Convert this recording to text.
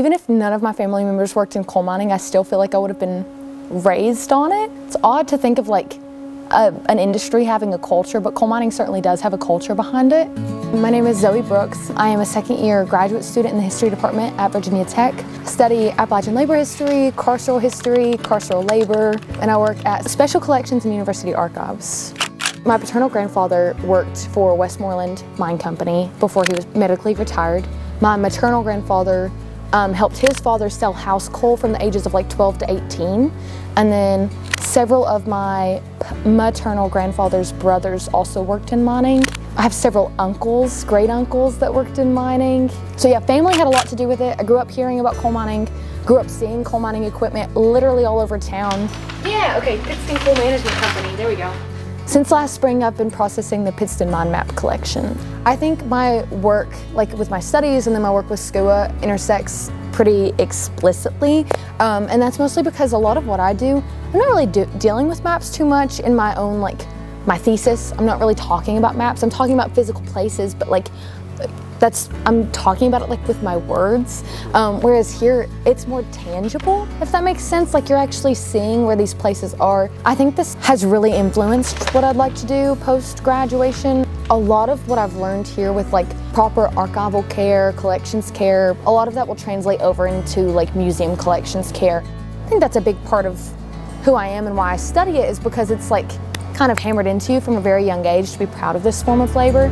Even if none of my family members worked in coal mining, I still feel like I would have been raised on it. It's odd to think of like an industry having a culture, but coal mining certainly does have a culture behind it. My name is Zoe Brooks. I am a second-year graduate student in the history department at Virginia Tech. I study Appalachian labor history, carceral labor, and I work at Special Collections and University Archives. My paternal grandfather worked for Westmoreland Mine Company before he was medically retired. My maternal grandfather helped his father sell house coal from the ages of like 12 to 18. And then several of my maternal grandfather's brothers also worked in mining. I have several uncles, great uncles that worked in mining. So yeah, family had a lot to do with it. I grew up hearing about coal mining, grew up seeing coal mining equipment literally all over town. Yeah, okay, Pittston Coal Management Company, there we go. Since last spring, I've been processing the Pittston mine map collection. I think my work, like with my studies and then my work with SCUA, intersects pretty explicitly. And that's mostly because a lot of what I do, I'm not really dealing with maps too much in my own, like, my thesis. I'm not really talking about maps. I'm talking about physical places, but like, I'm talking about it like with my words. Whereas here, it's more tangible, if that makes sense. Like you're actually seeing where these places are. I think this has really influenced what I'd like to do post-graduation. A lot of what I've learned here with like proper archival care, collections care, a lot of that will translate over into like museum collections care. I think that's a big part of who I am and why I study it, is because it's like kind of hammered into you from a very young age to be proud of this form of labor.